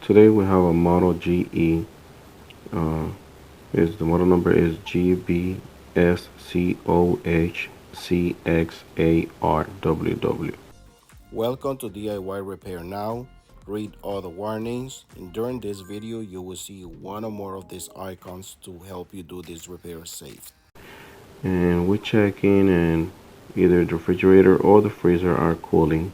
Today we have a Model GE. The model number is GBSC0HCXARWW. Welcome to DIY Repair Now. Read all the warnings, and during this video you will see one or more of these icons to help you do this repair safe. And we're checking and either the refrigerator or the freezer are cooling.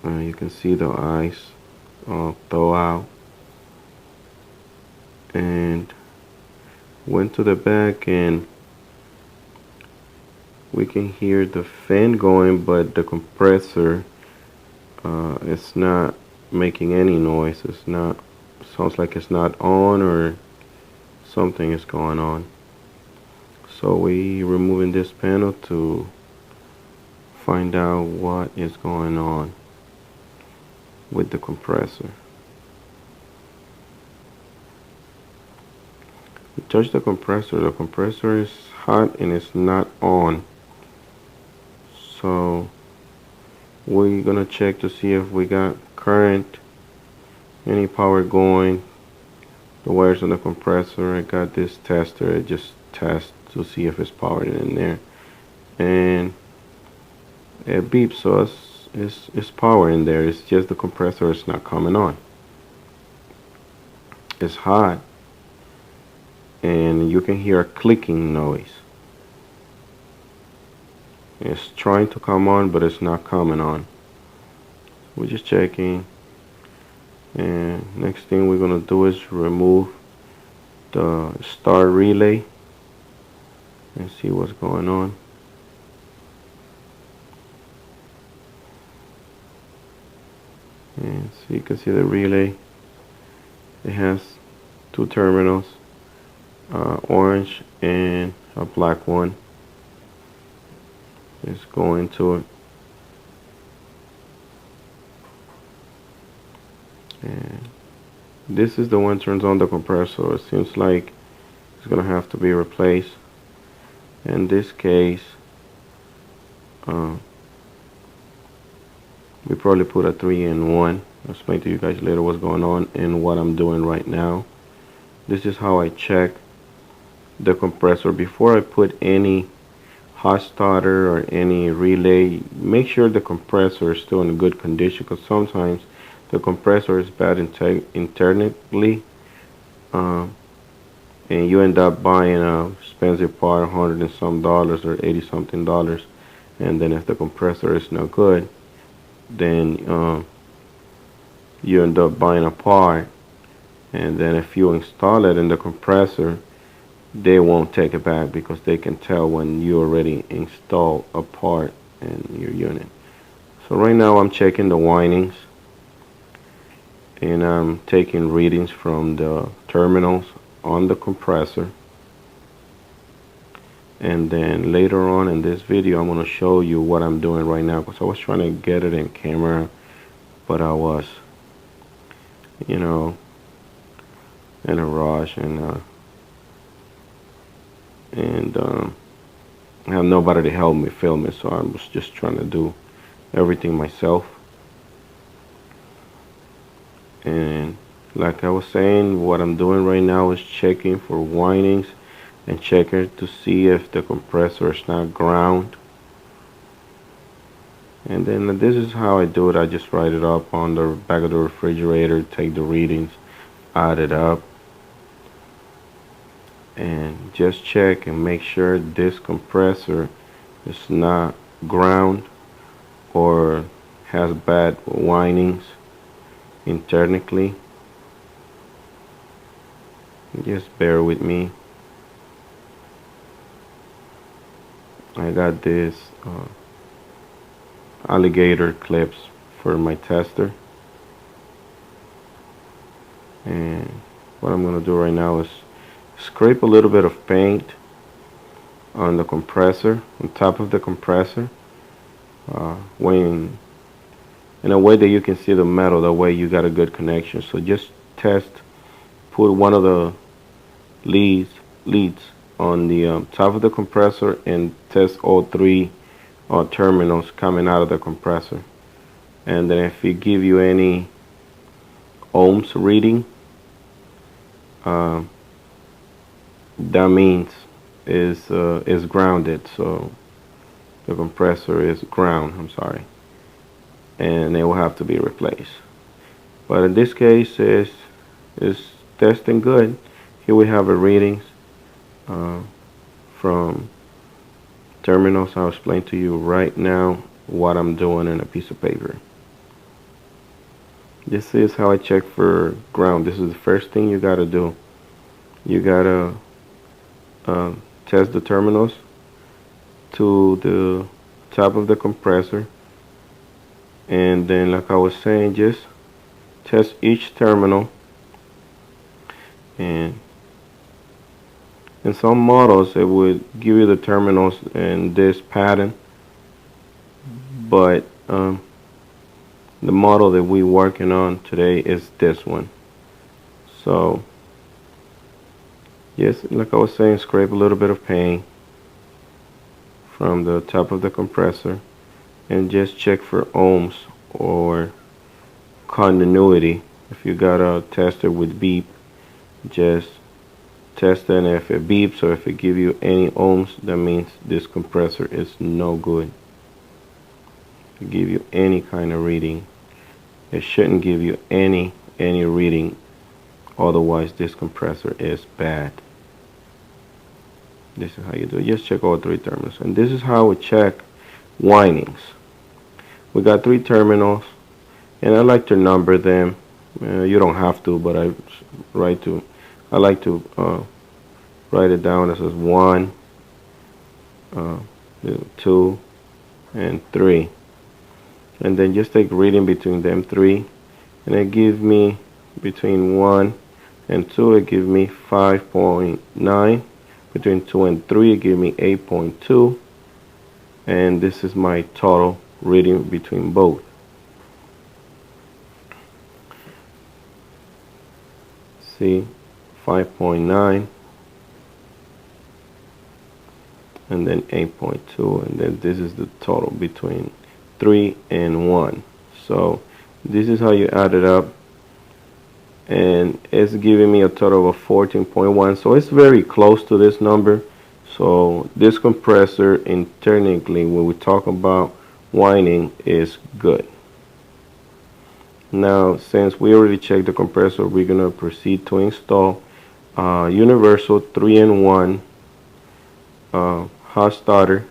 You can see the ice thaw out, and went to the back and we can hear the fan going, but the compressor it's not making any noise. It's not, sounds like it's not on, or something is going on. So we removing this panel to find out what is going on with the compressor. We touch the compressor is hot and it's not on. So we're gonna check to see if we got current, any power going, the wires on the compressor. I got this tester, it just tests to see if it's powered in there, and it beeps, so it's power in there. It's just the compressor is not coming on. It's hot and you can hear a clicking noise. It's trying to come on, but it's not coming on. We're just checking, and next thing we're gonna do is remove the start relay and see what's going on. And so you can see the relay, it has two terminals, orange and a black one. It's going to it, and this is the one turns on the compressor. It seems like it's gonna have to be replaced. In this case, we probably put a 3-in-1. I'll explain to you guys later what's going on and what I'm doing right now. This is how I check the compressor before I put any hot starter or any relay. Make sure the compressor is still in good condition, because sometimes the compressor is bad internally, and you end up buying a expensive part, $100 and some dollars or $80 something, and then if the compressor is not good, then you end up buying a part, and then if you install it in the compressor, they won't take it back because they can tell when you already installed a part in your unit. So right now I'm checking the windings, and I'm taking readings from the terminals on the compressor, and then later on in this video I'm going to show you what I'm doing right now, because I was trying to get it in camera, but I was, in a rush, and I have nobody to help me film it, so I was just trying to do everything myself. And like I was saying, what I'm doing right now is checking for windings and checking to see if the compressor is not ground. And then this is how I do it. I just write it up on the back of the refrigerator, take the readings, add it up, and just check and make sure this compressor is not ground or has bad windings internally. Just bear with me. I got this alligator clips for my tester, and what I'm going to do right now is scrape a little bit of paint on the compressor, on top of the compressor, in a way that you can see the metal, that way you got a good connection. So just test, put one of the leads on the top of the compressor and test all three terminals coming out of the compressor, and then if it give you any ohms reading, that means is grounded. So the compressor is ground, I'm sorry, and it will have to be replaced. But in this case, is testing good. Here we have a readings from terminals. I'll explain to you right now what I'm doing in a piece of paper. This is how I check for ground. This is the first thing you gotta do. You gotta test the terminals to the top of the compressor, and then, like I was saying, just test each terminal. And in some models it would give you the terminals in this pattern, but the model that we're working on today is this one. So yes, like I was saying, scrape a little bit of paint from the top of the compressor and just check for ohms or continuity. If you got a tester with beep, just test it, and if it beeps or if it gives you any ohms, that means this compressor is no good. To give you any kind of reading, it shouldn't give you any reading, otherwise this compressor is bad. This is how you do it. Just check all three terminals, and this is how we check windings. We got three terminals, and I like to number them. You don't have to, but I like to write it down as 1, 2, and 3, and then just take reading between them three, and it gives me between 1 and 2, it gives me 5.9. Between 2 and 3, it gives me 8.2, and this is my total reading between both. See, 5.9, and then 8.2, and then this is the total between 3 and 1. So this is how you add it up, and it's giving me a total of 14.1. So it's very close to this number. So this compressor, technically, when we talk about winding, is good. Now, since we already checked the compressor, we're gonna proceed to install universal 3-in-1 hot starter.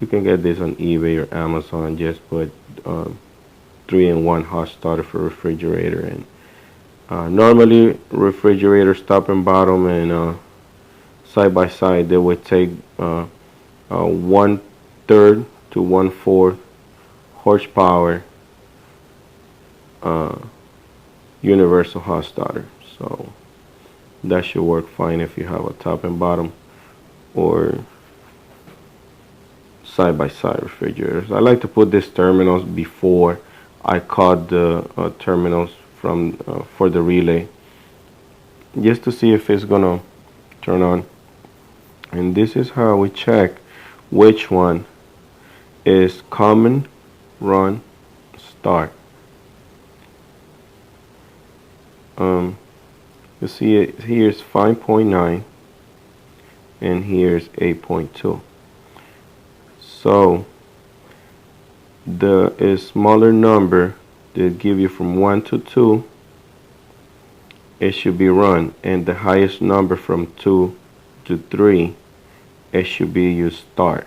You can get this on eBay or Amazon. Just put 3-in-1 hot starter for refrigerator. And normally refrigerators top and bottom and side by side, they would take 1/3 to 1/4 horsepower universal hot starter. So that should work fine if you have a top and bottom or side by side refrigerators. I like to put these terminals before I cut the terminals from for the relay, just to see if it's gonna turn on. And this is how we check which one is common, run, start. You see it here's 5.9 and here's 8.2. So the smaller number that give you from 1 to 2, it should be run, and the highest number from 2 to 3, it should be your start.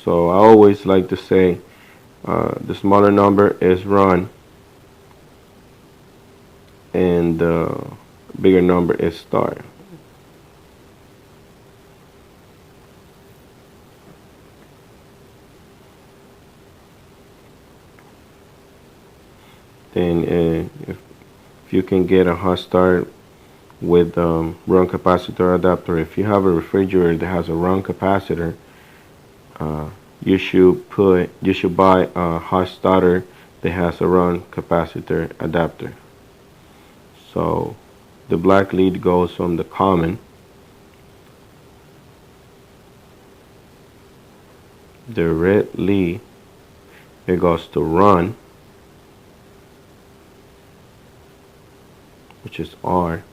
So I always like to say the smaller number is run and the bigger number is start. Then if you can get a hot start with run capacitor adapter, if you have a refrigerator that has a run capacitor, you should buy a hot starter that has a run capacitor adapter. So the black lead goes from the common, the red lead, it goes to run, which is R.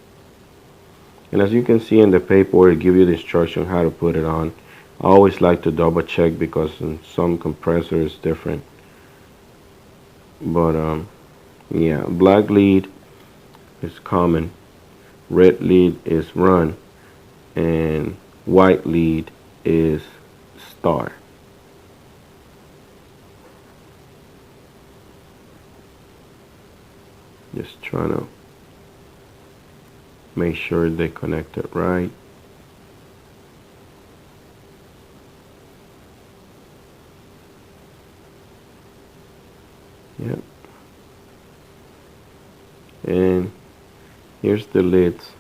And as you can see in the paperwork, it gives you the instruction how to put it on. I always like to double check because in some compressors it's different. But yeah, black lead is common, red lead is run, and white lead is star. Just trying to make sure they connect it right. Yep. And here's the lids.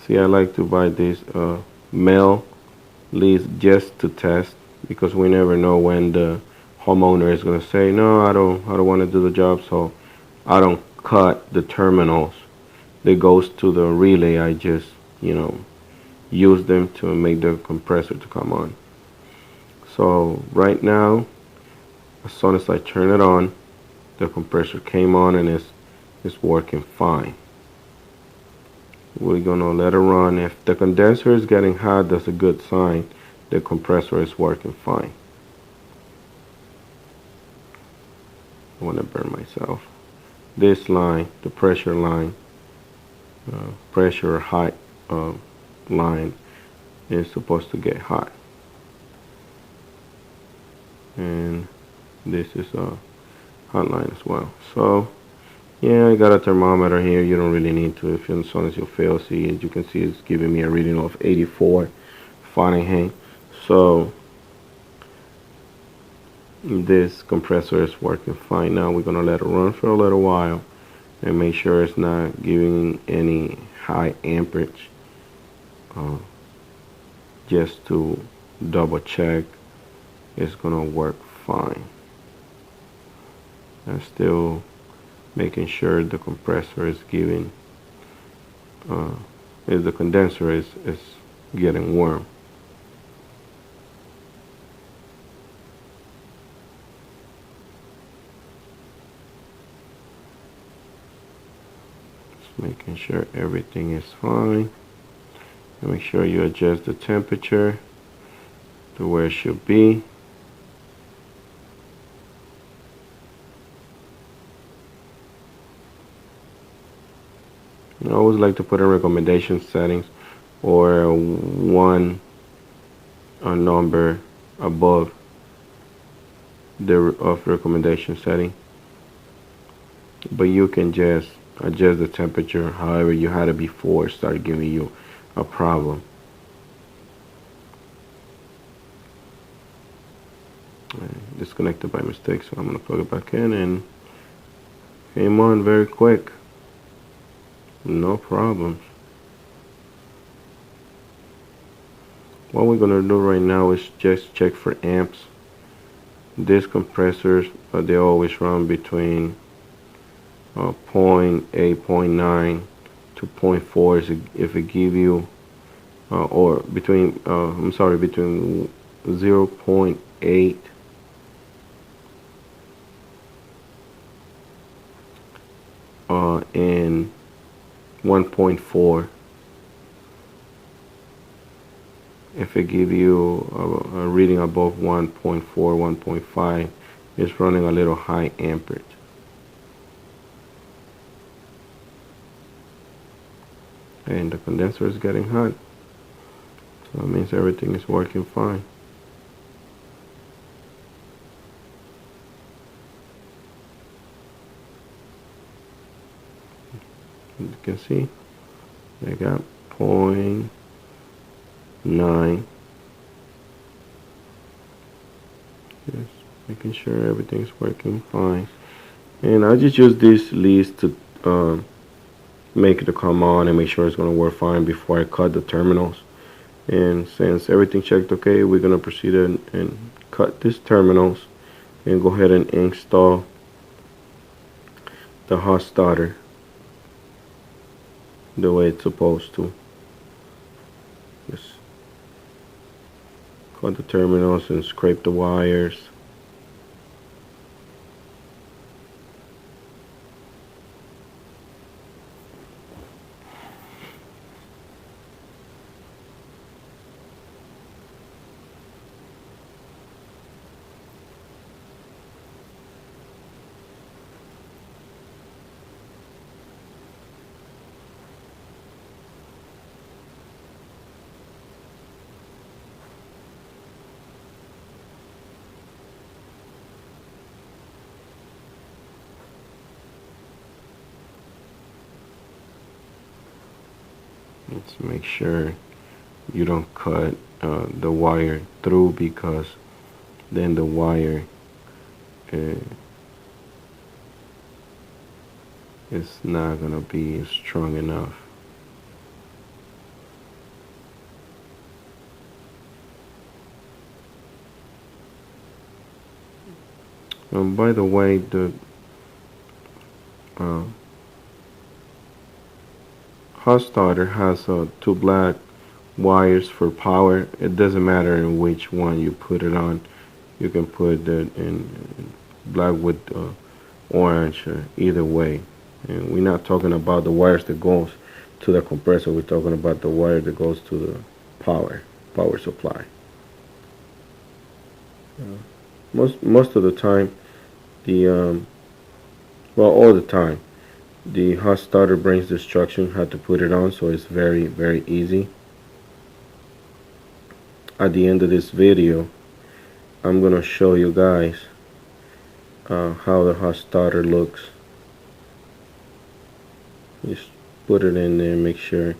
See, I like to buy these male leads just to test, because we never know when the homeowner is going to say, no, I don't want to do the job, so I don't cut the terminals that goes to the relay. I just, use them to make the compressor to come on. So right now, as soon as I turn it on, the compressor came on and it's working fine. We're gonna let it run. If the condenser is getting hot, that's a good sign the compressor is working fine. I want to burn myself. This line, the pressure line, pressure height line, is supposed to get hot. And this is a hot line as well. So yeah, I got a thermometer here. You don't really need to. If as soon as you feel, see, as you can see, it's giving me a reading of 84 Fahrenheit. So this compressor is working fine. Now we're gonna let it run for a little while and make sure it's not giving any high amperage, just to double check it's gonna work fine. I'm still making sure the compressor is giving, is the condenser is getting warm. Just making sure everything is fine. And make sure you adjust the temperature to where it should be. I always like to put in recommendation settings, or one number above the recommendation setting, but you can just adjust the temperature however you had it before it started giving you a problem. Disconnected by mistake, so I'm going to plug it back in, and came on very quick. No problems. What we're going to do right now is just check for amps. These compressors, they always run between 0.8, 0.9 to 0.4 if it give you, or between, between 0.8 and 1.4. If it give you a reading above 1.4, 1.5, it's running a little high amperage. And the condenser is getting hot, so that means everything is working fine. As you can see, I got 0.9. Just making sure everything's working fine. And I just use these leads to make it to come on and make sure it's going to work fine before I cut the terminals. And since everything checked okay, we're going to proceed and cut these terminals and go ahead and install the hot starter the way it's supposed to. Just cut the terminals and scrape the wires. Let's make sure you don't cut the wire through, because then the wire uh, is not gonna be strong enough. By the way, the uh, hot starter has two black wires for power. It doesn't matter in which one you put it on. You can put it in black with orange, either way. And we're not talking about the wires that goes to the compressor. We're talking about the wire that goes to the power supply. Most of the time, the well, all the time, the hot starter brings the instruction how to put it on, so it's very easy. At the end of this video, I'm gonna show you guys how the hot starter looks. Just put it in there, make sure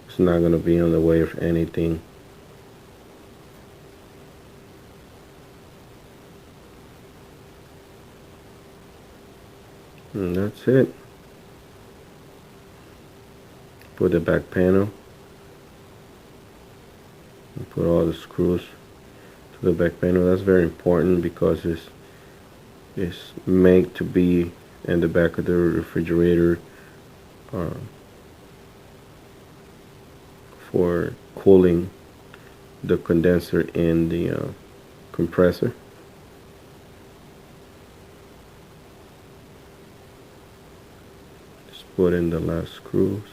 it's not gonna be on the way of anything. And that's it. Put the back panel and put all the screws to the back panel. That's very important because it's made to be in the back of the refrigerator for cooling the condenser in the compressor. Just put in the last screws.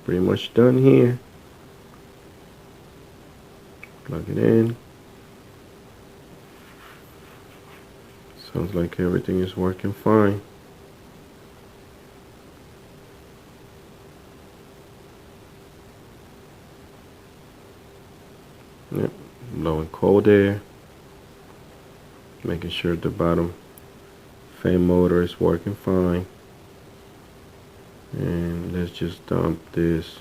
Pretty much done here. Plug it in. Sounds like everything is working fine. Yep, blowing cold air. Making sure the bottom fan motor is working fine. And let's just dump this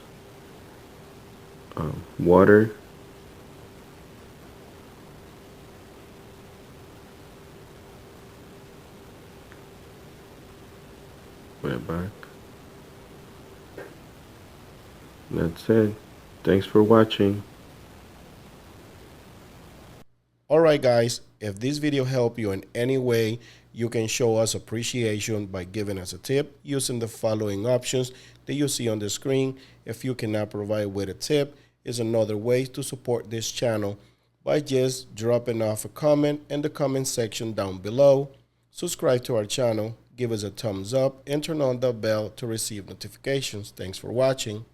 water. Put it back. That's it. Thanks for watching. Alright guys, if this video helped you in any way, you can show us appreciation by giving us a tip using the following options that you see on the screen. If you cannot provide with a tip, is another way to support this channel by just dropping off a comment in the comment section down below. Subscribe to our channel, give us a thumbs up, and turn on the bell to receive notifications. Thanks for watching.